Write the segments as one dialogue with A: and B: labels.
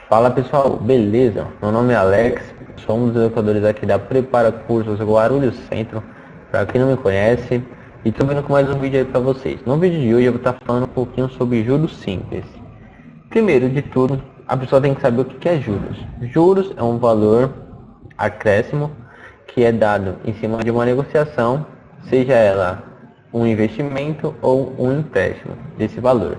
A: Fala pessoal, beleza? Meu nome é Alex, sou um dos educadores aqui da Prepara Cursos Guarulhos Centro, para quem não me conhece, e tô vindo com mais um vídeo aí para vocês. No vídeo de hoje eu vou estar falando um pouquinho sobre juros simples. Primeiro de tudo, a pessoa tem que saber o que é juros. Juros é um valor acréscimo que é dado em cima de uma negociação, seja ela um investimento ou um empréstimo desse valor.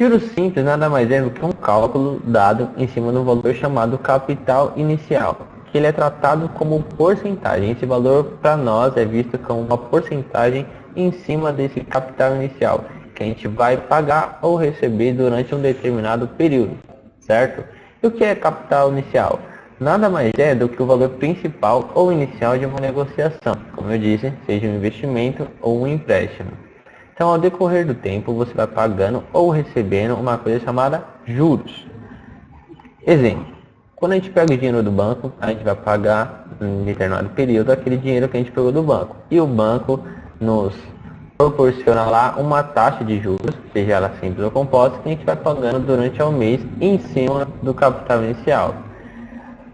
A: Juros simples nada mais é do que um cálculo dado em cima do valor chamado capital inicial, que ele é tratado como porcentagem. Esse valor para nós é visto como uma porcentagem em cima desse capital inicial, que a gente vai pagar ou receber durante um determinado período, certo? E o que é capital inicial? Nada mais é do que o valor principal ou inicial de uma negociação, como eu disse, seja um investimento ou um empréstimo. Então, ao decorrer do tempo, você vai pagando ou recebendo uma coisa chamada juros. Exemplo, quando a gente pega o dinheiro do banco, a gente vai pagar em determinado período aquele dinheiro que a gente pegou do banco. E o banco nos proporciona lá uma taxa de juros, seja ela simples ou composta, que a gente vai pagando durante o mês em cima do capital inicial.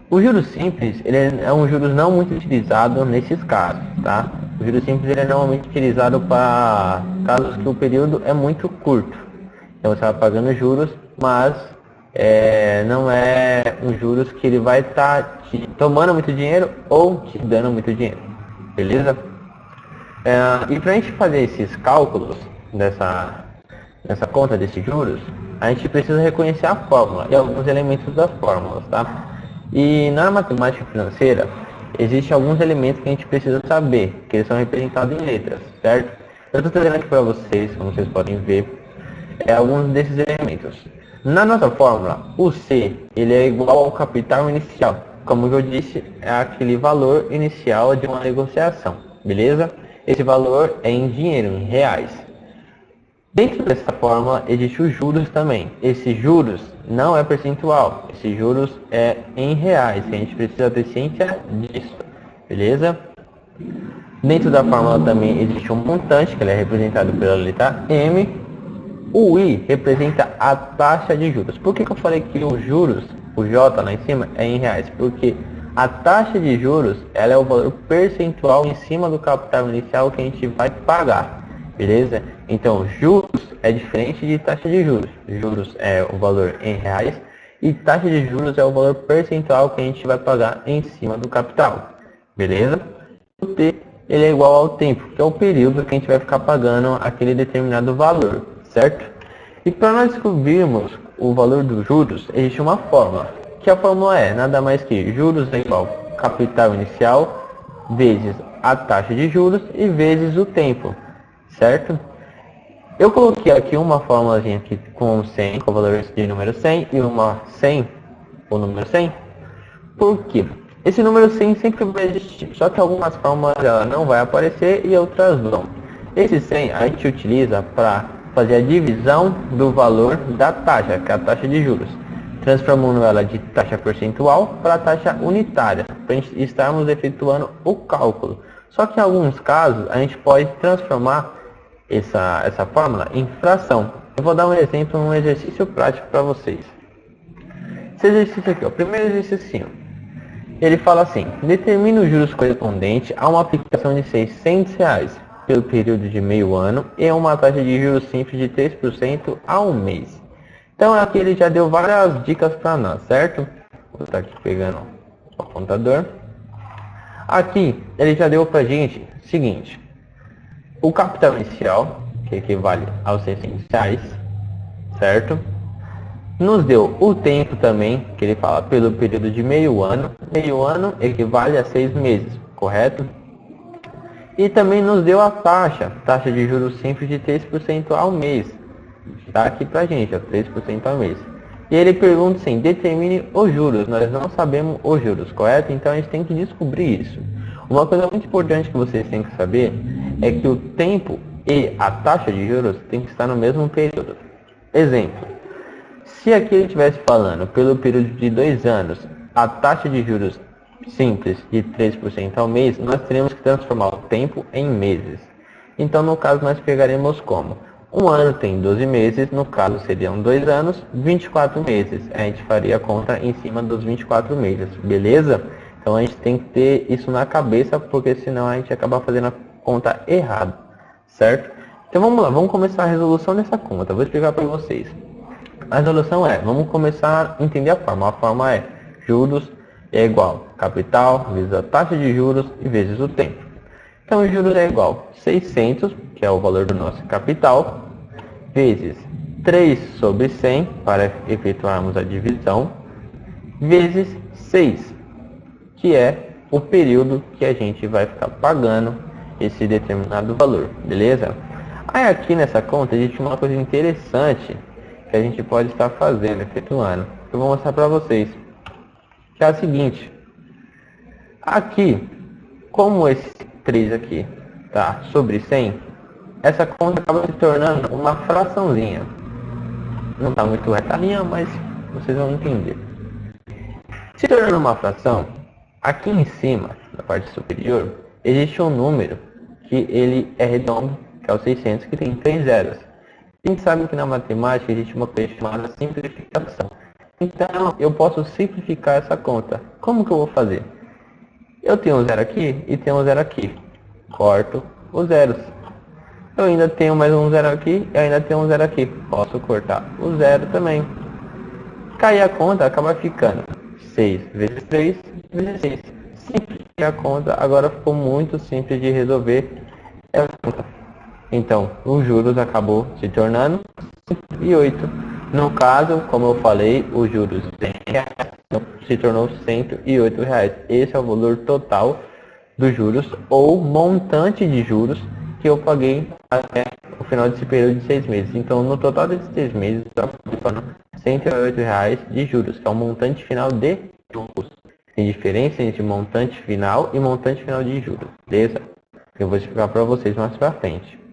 A: O juros simples ele é um juros não muito utilizado nesses casos, tá? O juros simples ele é normalmente utilizado para casos que o período é muito curto. Então você vai pagando juros, mas não é um juros que ele vai estar te tomando muito dinheiro ou te dando muito dinheiro, beleza? E para a gente fazer esses cálculos dessa conta desses juros, a gente precisa reconhecer a fórmula e alguns elementos das fórmulas, tá? E na matemática financeira, existem alguns elementos que a gente precisa saber, que eles são representados em letras, certo? Eu estou trazendo aqui para vocês, como vocês podem ver, alguns desses elementos. Na nossa fórmula, o C ele é igual ao capital inicial. Como eu disse, é aquele valor inicial de uma negociação, beleza? Esse valor é em dinheiro, em reais. Dentro dessa fórmula existe os juros também. Esses juros não é percentual, esses juros é em reais, que a gente precisa ter ciência disso, beleza? Dentro da fórmula também existe um montante, que ele é representado pela letra M. O I representa a taxa de juros. Por que eu falei que os juros, o J lá em cima, é em reais? Porque a taxa de juros ela é o valor percentual em cima do capital inicial que a gente vai pagar. Beleza? Então, juros é diferente de taxa de juros. Juros é o valor em reais e taxa de juros é o valor percentual que a gente vai pagar em cima do capital. Beleza? O T ele é igual ao tempo, que é o período que a gente vai ficar pagando aquele determinado valor, certo? E para nós descobrirmos o valor dos juros, existe uma fórmula, que a fórmula é nada mais que juros é igual capital inicial vezes a taxa de juros e vezes o tempo. Certo? Eu coloquei aqui uma fórmulazinha aqui com 100, com o valor de número 100 e uma 100, o número 100. Por quê? Esse número 100 sempre vai existir, só que algumas fórmulas ela não vai aparecer e outras vão. Esse 100 a gente utiliza para fazer a divisão do valor da taxa, que é a taxa de juros, transformando ela de taxa percentual para taxa unitária, para a gente estarmos efetuando o cálculo. Só que em alguns casos a gente pode transformar essa fórmula em fração. Eu vou dar um exemplo, um exercício prático para vocês. Esse exercício aqui, o primeiro exercício, ele fala assim: determine os juros correspondentes a uma aplicação de R$600 pelo período de meio ano e uma taxa de juros simples de 3% ao mês. Então aqui ele já deu várias dicas para nós, certo? Vou estar aqui pegando o computador. Aqui ele já deu para a gente o seguinte: o capital inicial, que equivale aos R$600, certo? Nos deu o tempo também, que ele fala pelo período de meio ano. Meio ano equivale a 6 meses, correto? E também nos deu a taxa de juros simples de 3% ao mês. Está aqui pra gente, ó, 3% ao mês. E ele pergunta assim: determine os juros. Nós não sabemos os juros, correto? Então a gente tem que descobrir isso. Uma coisa muito importante que vocês têm que saber é que o tempo e a taxa de juros tem que estar no mesmo período. Exemplo: se aqui ele estivesse falando pelo período de 2 anos, a taxa de juros simples de 3% ao mês, nós teríamos que transformar o tempo em meses. Então no caso nós pegaremos como Um ano tem 12 meses, no caso seriam 2 anos, 24 meses. A gente faria a conta em cima dos 24 meses, beleza? Então a gente tem que ter isso na cabeça, porque senão a gente acaba fazendo a conta errada, certo? Então vamos lá, vamos começar a resolução dessa conta. Vou explicar para vocês. A resolução é, vamos começar a entender a forma. A forma é juros é igual capital vezes a taxa de juros e vezes o tempo. Então os juros é igual 600, que é o valor do nosso capital, vezes 3 sobre 100, para efetuarmos a divisão, vezes 6, que é o período que a gente vai ficar pagando esse determinado valor, beleza? Aí aqui nessa conta existe uma coisa interessante que a gente pode estar fazendo, efetuando. Eu vou mostrar para vocês. Que é a seguinte. Aqui, como esse 3 aqui tá sobre 100, essa conta acaba se tornando uma fraçãozinha. Não está muito reta a linha, mas vocês vão entender. Se tornando uma fração, aqui em cima, na parte superior, existe um número que ele é redondo, que é o 600, que tem 3 zeros. A gente sabe que na matemática existe uma coisa chamada simplificação. Então, eu posso simplificar essa conta. Como que eu vou fazer? Eu tenho um zero aqui e tenho um zero aqui. Corto os zeros. Eu ainda tenho mais um zero aqui e ainda tenho um zero aqui. Posso cortar o zero também. Cair a conta acaba ficando 6 vezes 3 vezes 6. Simplificar a conta agora ficou muito simples de resolver essa conta. Então, os juros acabou se tornando 108. No caso, como eu falei, os juros se tornou R$108. Esse é o valor total dos juros ou montante de juros que eu paguei até o final desse período de 6 meses. Então, no total desses 6 meses, eu estou pagando R$108 de juros, que é o montante final de juros. Tem diferença entre montante final e montante final de juros, beleza? Eu vou explicar para vocês mais para frente.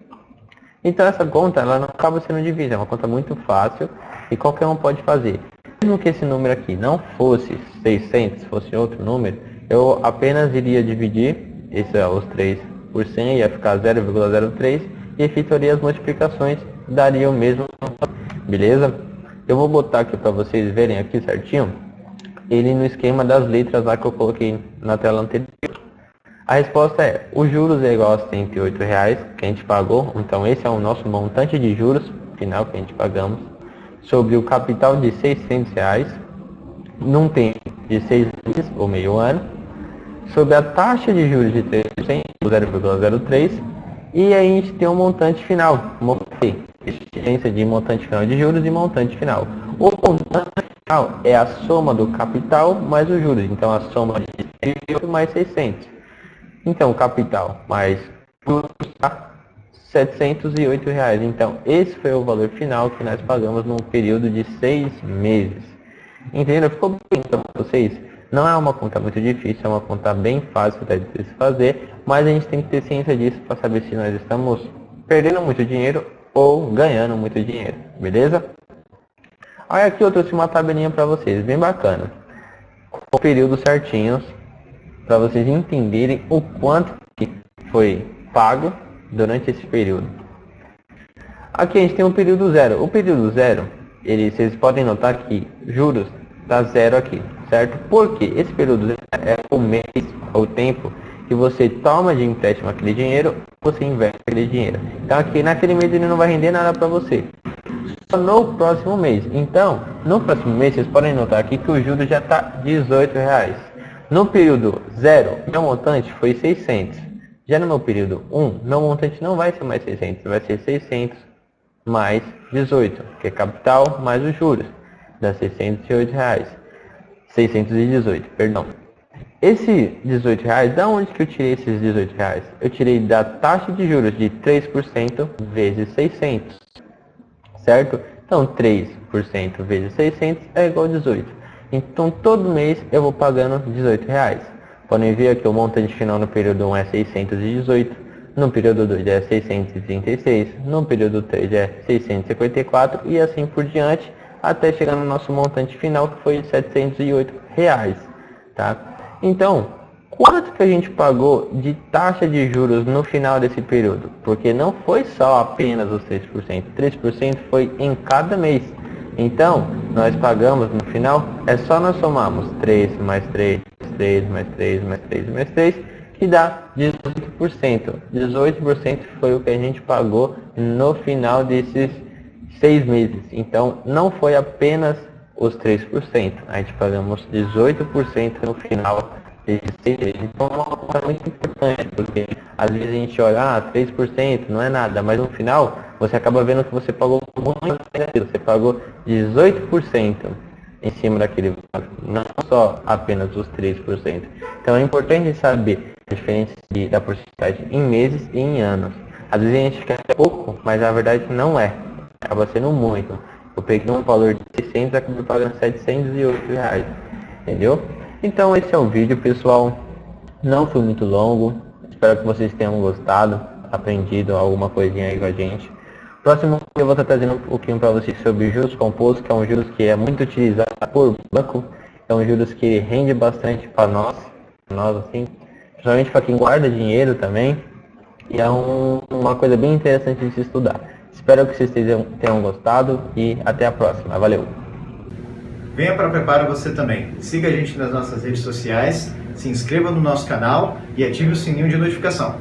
A: Então essa conta ela não acaba sendo difícil, é uma conta muito fácil e qualquer um pode fazer. Mesmo que esse número aqui não fosse 600, fosse outro número, eu apenas iria dividir os 3 por 100, ia ficar 0,03 e efetuaria as multiplicações, daria o mesmo, beleza? Eu vou botar aqui para vocês verem aqui certinho, ele no esquema das letras lá que eu coloquei na tela anterior. A resposta é, os juros é igual a R$108 que a gente pagou, então esse é o nosso montante de juros final que a gente pagamos, sobre o capital de R$600, num tempo de 6 meses ou meio ano, sobre a taxa de juros de 3%, 0,03, e aí a gente tem um montante final, como eu falei, diferença de montante final de juros e montante final. O montante final é a soma do capital mais os juros, então a soma de 108 mais 600. Então, capital mais juros está R$708. Então, esse foi o valor final que nós pagamos num período de 6 meses. Entendeu? Ficou bem para vocês? Não é uma conta muito difícil, é uma conta bem fácil até de se fazer, mas a gente tem que ter ciência disso para saber se nós estamos perdendo muito dinheiro ou ganhando muito dinheiro, beleza? Aí aqui eu trouxe uma tabelinha para vocês, bem bacana, com períodos certinhos, para vocês entenderem o quanto que foi pago durante esse período. Aqui a gente tem o período zero. O período zero, vocês podem notar que juros está zero aqui, certo? Porque esse período zero é o mês, o tempo que você toma de empréstimo aquele dinheiro, você investe aquele dinheiro. Então aqui naquele mês ele não vai render nada para você. Só no próximo mês. Então, no próximo mês vocês podem notar aqui que o juros já está R$18. No período 0, meu montante foi 600. Já no meu período 1, meu montante não vai ser mais 600, vai ser 600 mais 18, que é capital mais os juros, dá R$608. 618, perdão. Esse R$18, da onde que eu tirei esses R$18? Eu tirei da taxa de juros de 3% vezes 600, certo? Então 3% vezes 600 é igual a 18. Então, todo mês eu vou pagando R$18. Podem ver que o montante final no período 1 é 618, no período 2 é 636, no período 3 é 654 e assim por diante, até chegar no nosso montante final que foi R$708. Tá? Então, quanto que a gente pagou de taxa de juros no final desse período? Porque não foi só apenas os 3%, 3% foi em cada mês. Então, nós pagamos no final, é só nós somarmos 3 mais 3, 3 mais 3 mais 3 mais 3, que dá 18%. 18% foi o que a gente pagou no final desses 6 meses. Então, não foi apenas os 3%, a gente pagamos 18% no final desses 6 meses. Então, é uma coisa muito importante, porque às vezes a gente olha, 3% não é nada, mas no final você acaba vendo que você pagou muito mais daquilo, você pagou 18% em cima daquele valor, não só apenas os 3%. Então é importante saber a diferença da porcentagem em meses e em anos. Às vezes a gente quer pouco, mas na verdade não é, acaba sendo muito. Eu peguei um valor de 600 e acabei pagando R$708, entendeu? Então esse é o vídeo, pessoal, não foi muito longo, espero que vocês tenham gostado, aprendido alguma coisinha aí com a gente. Próximo eu vou estar trazendo um pouquinho para vocês sobre juros compostos, que é um juros que é muito utilizado por banco, é um juros que rende bastante para nós assim, principalmente para quem guarda dinheiro também, e é uma coisa bem interessante de se estudar. Espero que vocês tenham gostado e até a próxima. Valeu!
B: Venha para a Prepara você também. Siga a gente nas nossas redes sociais, se inscreva no nosso canal e ative o sininho de notificação.